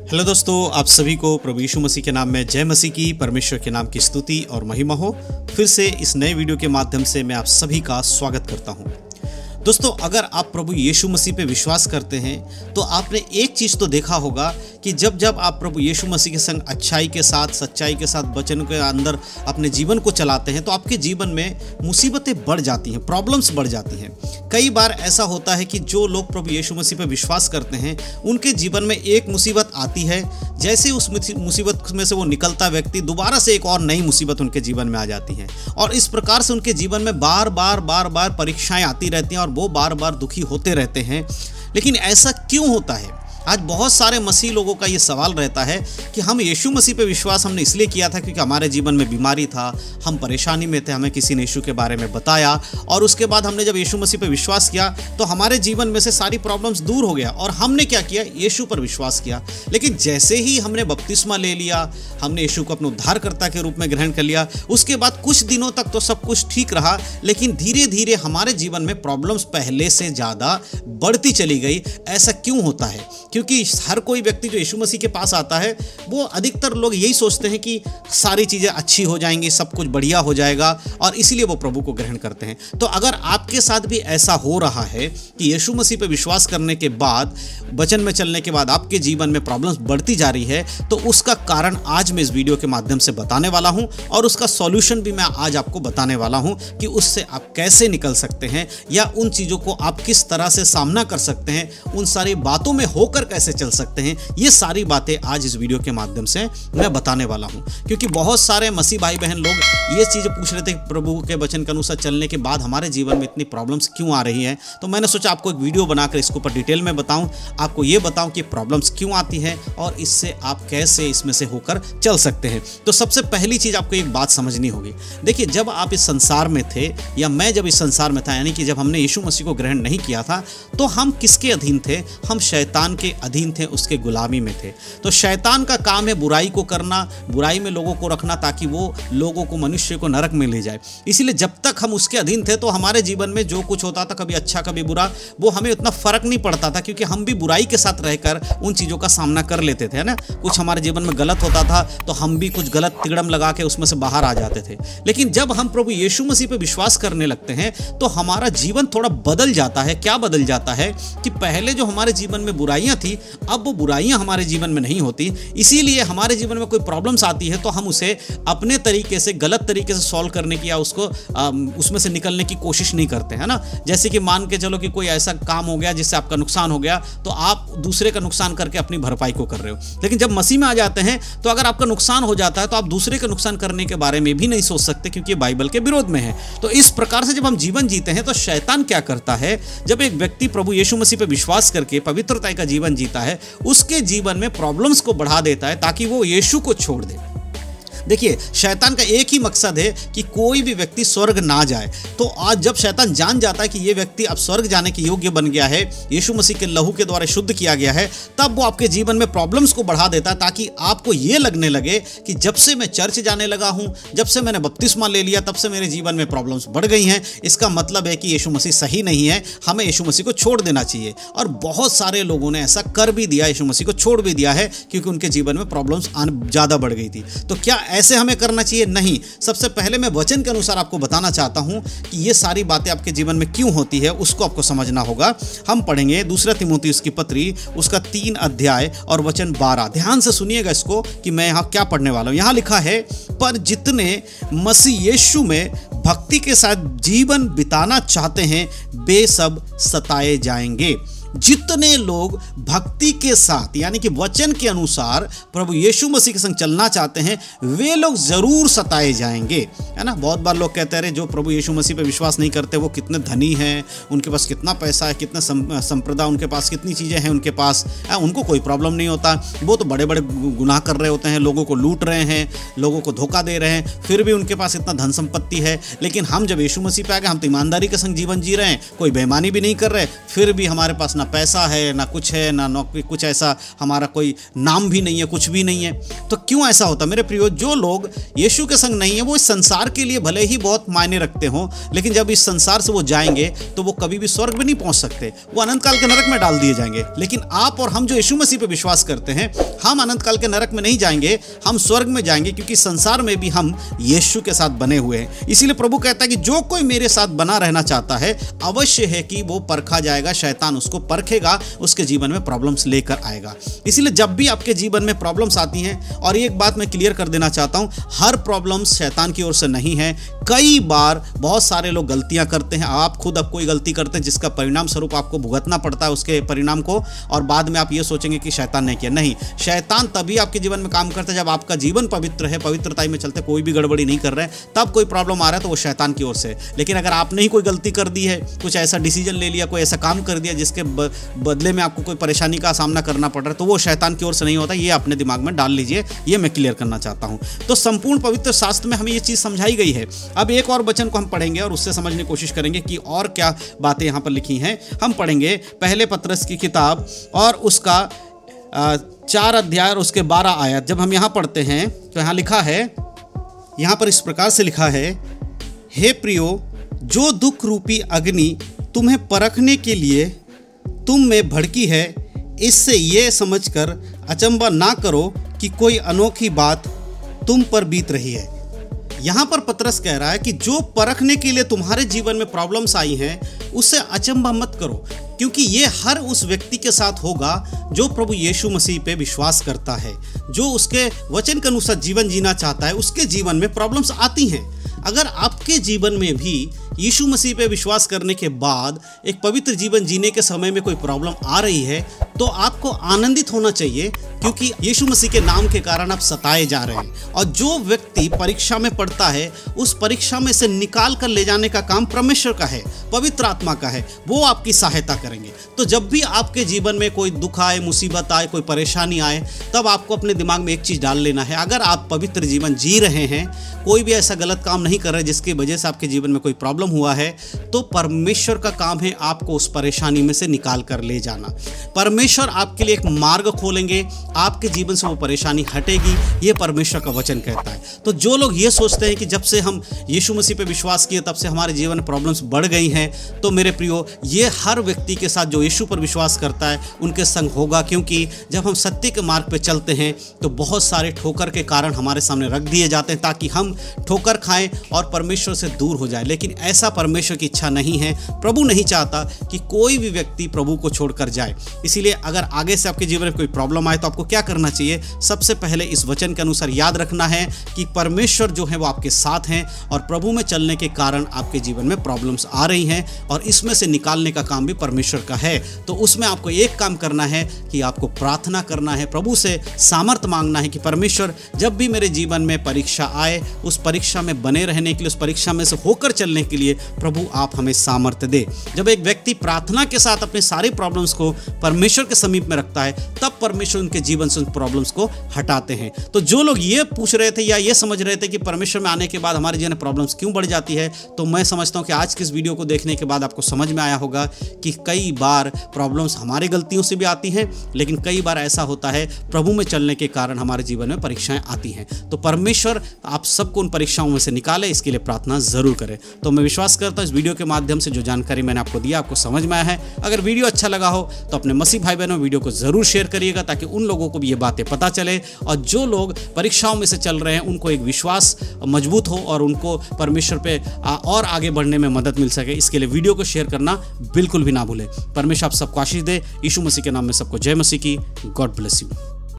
Hello दोस्तों, आप सभी को प्रभु यीशु मसीह के नाम में जय मसीह की, परमेश्वर के नाम की स्तुति और महिमा हो। फिर से इस नए वीडियो के माध्यम से मैं आप सभी का स्वागत करता हूं। दोस्तों, अगर आप प्रभु यीशु मसीह पे विश्वास करते हैं तो आपने एक चीज़ तो देखा होगा कि जब जब आप प्रभु यीशु मसीह के संग अच्छाई के साथ, सच्चाई के साथ, वचन के अंदर अपने जीवन को चलाते हैं तो आपके जीवन में मुसीबतें बढ़ जाती हैं, प्रॉब्लम्स बढ़ जाती हैं। कई बार ऐसा होता है कि जो लोग प्रभु यीशु मसीह पे विश्वास करते हैं उनके जीवन में एक मुसीबत आती है, जैसे उस मुसीबत में से वो निकलता व्यक्ति दोबारा से एक और नई मुसीबत उनके जीवन में आ जाती है और इस प्रकार से उनके जीवन में बार बार परीक्षाएं आती रहती हैं और वो बार बार दुखी होते रहते हैं। लेकिन ऐसा क्यों होता है? आज बहुत सारे मसीह लोगों का ये सवाल रहता है कि हम यीशु मसीह पे विश्वास हमने इसलिए किया था क्योंकि हमारे जीवन में बीमारी था, हम परेशानी में थे, हमें किसी ने यीशु के बारे में बताया और उसके बाद हमने जब यीशु मसीह पे विश्वास किया तो हमारे जीवन में से सारी प्रॉब्लम्स दूर हो गया और हमने क्या किया? यीशु पर विश्वास किया। लेकिन जैसे ही हमने बपतिस्मा ले लिया, हमने यीशु को अपने उद्धारकर्ता के रूप में ग्रहण कर लिया, उसके बाद कुछ दिनों तक तो सब कुछ ठीक रहा, लेकिन धीरे धीरे हमारे जीवन में प्रॉब्लम्स पहले से ज़्यादा बढ़ती चली गई। ऐसा क्यों होता है? क्योंकि हर कोई व्यक्ति जो यीशु मसीह के पास आता है वो अधिकतर लोग यही सोचते हैं कि सारी चीज़ें अच्छी हो जाएंगी, सब कुछ बढ़िया हो जाएगा और इसीलिए वो प्रभु को ग्रहण करते हैं। तो अगर आपके साथ भी ऐसा हो रहा है कि यीशु मसीह पे विश्वास करने के बाद, वचन में चलने के बाद आपके जीवन में प्रॉब्लम्स बढ़ती जा रही है तो उसका कारण आज मैं इस वीडियो के माध्यम से बताने वाला हूं और उसका सॉल्यूशन भी मैं आज आपको बताने वाला हूं कि उससे आप कैसे निकल सकते हैं या उन चीज़ों को आप किस तरह से सामना कर सकते हैं, उन सारी बातों में होकर कैसे चल सकते हैं। ये सारी बातें आज इस वीडियो के माध्यम से मैं बताने वाला हूं क्योंकि बहुत सारे मसीह भाई बहन लोग ये चीज़ें पूछ रहे थे कि प्रभु के वचन के अनुसार चलने के बाद हमारे जीवन में इतनी प्रॉब्लम्स क्यों आ रही हैं। तो मैंने सोचा आपको एक वीडियो बनाकर इसके ऊपर डिटेल में बताऊं, आपको ये बताऊं कि प्रॉब्लम्स क्यों आती हैं और इससे आप कैसे इसमें से होकर चल सकते हैं। तो सबसे पहली चीज़ आपको एक बात समझनी होगी। देखिए, जब आप इस संसार में थे या मैं जब इस संसार में था, यानी कि जब हमने यीशु मसीह को ग्रहण नहीं किया था तो हम किसके अधीन थे? हम शैतान के अधीन थे, उसके गुलामी में थे। तो शैतान का काम है बुराई को करना, बुराई में लोगों को रखना ताकि वो लोगों को, मनुष्य को नरक में ले जाए। इसीलिए जब तक हम उसके अधीन थे तो हमारे जीवन में जो कुछ होता था, कभी अच्छा कभी बुरा, वो हमें उतना फर्क नहीं पड़ता था क्योंकि हम भी बुराई के साथ रहकर उन चीज़ों का सामना कर लेते थे, है ना। कुछ हमारे जीवन में गलत होता था तो हम भी कुछ गलत तिगड़म लगा के उसमें से बाहर आ जाते थे। लेकिन जब हम प्रभु यीशु मसीह पे विश्वास करने लगते हैं तो हमारा जीवन थोड़ा बदल जाता है। क्या बदल जाता है कि पहले जो हमारे जीवन में बुराइयां थी, अब वो बुराइयां हमारे जीवन में नहीं होती। इसीलिए हमारे जीवन में कोई प्रॉब्लम्स आती है तो हम उसे अपने तरीके से, गलत तरीके से सॉल्व करने की या उसको उसमें से निकलने की कोशिश नहीं करते, है ना। जैसे कि मान के चलो कि कोई ऐसा काम हो गया जिससे आपका नुकसान हो गया तो आप दूसरे का नुकसान करके अपनी भरपाई को कर रहे हो। लेकिन जब मसीह में आ जाते हैं तो अगर आपका नुकसान हो जाता है तो आप दूसरे का नुकसान करने के बारे में भी नहीं सोच सकते क्योंकि ये बाइबल के विरोध में है। तो इस प्रकार से जब हम जीवन जीते हैं तो शैतान क्या करता है, जब एक व्यक्ति प्रभु यीशु मसीह पे विश्वास करके पवित्रता का जीवन जीता है, उसके जीवन में प्रॉब्लम्स को बढ़ा देता है ताकि वो यीशु को छोड़ दे। देखिए, शैतान का एक ही मकसद है कि कोई भी व्यक्ति स्वर्ग ना जाए। तो आज जब शैतान जान जाता है कि ये व्यक्ति अब स्वर्ग जाने के योग्य बन गया है, यीशु मसीह के लहू के द्वारा शुद्ध किया गया है, तब वो आपके जीवन में प्रॉब्लम्स को बढ़ा देता है ताकि आपको ये लगने लगे कि जब से मैं चर्च जाने लगा हूँ, जब से मैंने बपतिस्मा ले लिया, तब से मेरे जीवन में प्रॉब्लम्स बढ़ गई हैं। इसका मतलब है कि यीशु मसीह सही नहीं है, हमें यीशु मसीह को छोड़ देना चाहिए। और बहुत सारे लोगों ने ऐसा कर भी दिया, यीशु मसीह को छोड़ भी दिया है क्योंकि उनके जीवन में प्रॉब्लम्स ज़्यादा बढ़ गई थी। तो क्या ऐसे हमें करना चाहिए? नहीं। सबसे पहले मैं वचन के अनुसार आपको बताना चाहता हूं कि ये सारी बातें आपके जीवन में क्यों होती है, उसको आपको समझना होगा। हम पढ़ेंगे 2 तीमुथियुस की पत्री, उसका 3 अध्याय और वचन 12। ध्यान से सुनिएगा इसको कि मैं यहाँ क्या पढ़ने वाला हूँ। यहाँ लिखा है, पर जितने मसीह यीशु में भक्ति के साथ जीवन बिताना चाहते हैं वे सब सताए जाएंगे। जितने लोग भक्ति के साथ, यानी कि वचन के अनुसार प्रभु यीशु मसीह के संग चलना चाहते हैं, वे लोग जरूर सताए जाएंगे, है ना। बहुत बार लोग कहते हैं जो प्रभु यीशु मसीह पे विश्वास नहीं करते वो कितने धनी हैं, उनके पास कितना पैसा है, कितना संप्रदा उनके पास, कितनी चीज़ें हैं उनके पास, उनको कोई प्रॉब्लम नहीं होता। वो तो बड़े बड़े गुनाह कर रहे होते हैं, लोगों को लूट रहे हैं, लोगों को धोखा दे रहे हैं, फिर भी उनके पास इतना धन संपत्ति है। लेकिन हम जब यीशु मसीह पे आ गए, हम तो ईमानदारी के संग जीवन जी रहे हैं, कोई बेईमानी भी नहीं कर रहे, फिर भी हमारे पास ना पैसा है, ना कुछ है, ना नौकरी, कुछ ऐसा हमारा कोई नाम भी नहीं है, कुछ भी नहीं है। तो क्यों ऐसा होता? मेरे प्रियो, जो लोग यीशु के संग नहीं है वो इस संसार के लिए भले ही बहुत मायने रखते हो, लेकिन जब इस संसार से वो जाएंगे तो वो कभी भी स्वर्ग में नहीं पहुंच सकते, वो अनंत काल के नरक में डाल दिए जाएंगे। लेकिन आप और हम जो यीशु मसीह पे विश्वास करते हैं, हम अनंत काल के नरक में नहीं जाएंगे, हम स्वर्ग में जाएंगे, क्योंकि संसार में भी हम यीशु के साथ बने हुए हैं। इसीलिए प्रभु कहता है कि जो कोई मेरे साथ बना रहना चाहता है, अवश्य है कि वो परखा जाएगा, शैतान उसको परखेगा, उसके जीवन में प्रॉब्लम्स लेकर आएगा। इसीलिए जब भी आपके जीवन में प्रॉब्लम्स आती हैं, और एक बात मैं क्लियर कर देना चाहता हूं, हर प्रॉब्लम्स शैतान की ओर से नहीं है। कई बार बहुत सारे लोग गलतियां करते हैं, आप खुद अब कोई गलती करते हैं जिसका परिणाम स्वरूप आपको भुगतना पड़ता है उसके परिणाम को, और बाद में आप ये सोचेंगे कि शैतान ने किया। नहीं, शैतान तभी आपके जीवन में काम करता है जब आपका जीवन पवित्र है, पवित्रता में चलते, कोई भी गड़बड़ी नहीं कर रहे हैं, तब कोई प्रॉब्लम आ रहा है तो वो शैतान की ओर से। लेकिन अगर आपने ही कोई गलती कर दी है, कुछ ऐसा डिसीजन ले लिया, कोई ऐसा काम कर दिया जिसके बदले में आपको कोई परेशानी का सामना करना पड़ रहा है, तो वो शैतान की ओर से नहीं होता। ये अपने दिमाग में डाल लीजिए, ये मैं क्लियर करना चाहता हूं। तो संपूर्ण पवित्र शास्त्र में हमें ये चीज समझाई गई है। अब एक और वचन को हम पढ़ेंगे और उससे समझने की कोशिश करेंगे कि और क्या बातें यहां पर लिखी हैं। हम पढ़ेंगे पहले पतरस की किताब और उसका 4 अध्याय और उसके 12 आयत। जब हम यहां पढ़ते हैं तो यहां लिखा है, यहां पर इस प्रकार से लिखा है, हे प्रियो, जो दुख रूपी अग्नि तुम्हें परखने के लिए तुम में भड़की है, इससे ये समझकर अचंभा ना करो कि कोई अनोखी बात तुम पर बीत रही है। यहाँ पर पतरस कह रहा है कि जो परखने के लिए तुम्हारे जीवन में प्रॉब्लम्स आई हैं, उससे अचंभा मत करो, क्योंकि ये हर उस व्यक्ति के साथ होगा जो प्रभु यीशु मसीह पे विश्वास करता है, जो उसके वचन के अनुसार जीवन जीना चाहता है। उसके जीवन में प्रॉब्लम्स आती हैं। अगर आपके जीवन में भी यीशु मसीह पे विश्वास करने के बाद एक पवित्र जीवन जीने के समय में कोई प्रॉब्लम आ रही है, तो आपको आनंदित होना चाहिए, क्योंकि यीशु मसीह के नाम के कारण आप सताए जा रहे हैं। और जो व्यक्ति परीक्षा में पढ़ता है, उस परीक्षा में से निकाल कर ले जाने का काम परमेश्वर का है, पवित्र आत्मा का है, वो आपकी सहायता करेंगे। तो जब भी आपके जीवन में कोई दुख आए, मुसीबत आए, कोई परेशानी आए, तब आपको अपने दिमाग में एक चीज़ डाल लेना है, अगर आप पवित्र जीवन जी रहे हैं, कोई भी ऐसा गलत काम नहीं कर रहे जिसकी वजह से आपके जीवन में कोई प्रॉब्लम हुआ है, तो परमेश्वर का काम है आपको उस परेशानी में से निकाल कर ले जाना। परमेश्वर आपके लिए एक मार्ग खोलेंगे, आपके जीवन से वो परेशानी हटेगी, ये परमेश्वर का वचन कहता है। तो जो लोग ये सोचते हैं कि जब से हम यीशु मसीह पे विश्वास किए तब से हमारे जीवन में प्रॉब्लम्स बढ़ गई हैं, तो मेरे प्रियो, ये हर व्यक्ति के साथ जो यीशु पर विश्वास करता है उनके संग होगा। क्योंकि जब हम सत्य के मार्ग पे चलते हैं तो बहुत सारे ठोकर के कारण हमारे सामने रख दिए जाते हैं, ताकि हम ठोकर खाएं और परमेश्वर से दूर हो जाए। लेकिन ऐसा परमेश्वर की इच्छा नहीं है। प्रभु नहीं चाहता कि कोई भी व्यक्ति प्रभु को छोड़कर जाए। इसीलिए अगर आगे से आपके जीवन में कोई प्रॉब्लम आए तो आपको क्या करना चाहिए? सबसे पहले इस वचन के अनुसार याद रखना है कि परमेश्वर जो है वो आपके साथ हैं, और प्रभु में चलने के कारण आपके जीवन में प्रॉब्लम्स आ रही हैं, और इसमें से निकालने का काम भी परमेश्वर का है। तो उसमें आपको एक काम करना है कि आपको प्रार्थना करना है, प्रभु से सामर्थ्य मांगना है कि परमेश्वर, जब भी मेरे जीवन में परीक्षा आए, उस परीक्षा में बने रहने के लिए, उस परीक्षा में से होकर चलने के लिए प्रभु आप हमें सामर्थ्य दे। जब एक व्यक्ति प्रार्थना के साथ अपने सारे प्रॉब्लम्स को परमेश्वर के समीप में रखता है, तब परमेश्वर उनके जीवन से उन प्रॉब्लम्स को हटाते हैं। तो जो लोग ये पूछ रहे थे या ये समझ रहे थे कि परमेश्वर में आने के बाद हमारे जीवन में प्रॉब्लम्स क्यों बढ़ जाती है, तो मैं समझता हूं कि आज की इस वीडियो को देखने के बाद आपको समझ में आया होगा कि कई बार प्रॉब्लम्स हमारी गलतियों से भी आती हैं, लेकिन कई बार ऐसा होता है प्रभु में चलने के कारण हमारे जीवन में परीक्षाएं आती हैं। तो परमेश्वर आप सबको उन परीक्षाओं में से निकाले, इसके लिए प्रार्थना जरूर करें। तो मैं विश्वास करता हूं इस वीडियो के माध्यम से जो जानकारी मैंने आपको दिया आपको समझ में आया है। अगर वीडियो अच्छा लगा हो तो अपने मसीह भाई बहनों वीडियो को जरूर शेयर करिएगा, ताकि उन लोगों को भी ये बातें पता चले, और जो लोग परीक्षाओं में से चल रहे हैं उनको एक विश्वास मजबूत हो और उनको परमेश्वर पे और आगे बढ़ने में मदद मिल सके। इसके लिए वीडियो को शेयर करना बिल्कुल भी ना भूलें। परमेश्वर आप सबको आशीष दे। यीशु मसीह के नाम में सबको जय मसीह की। God bless you.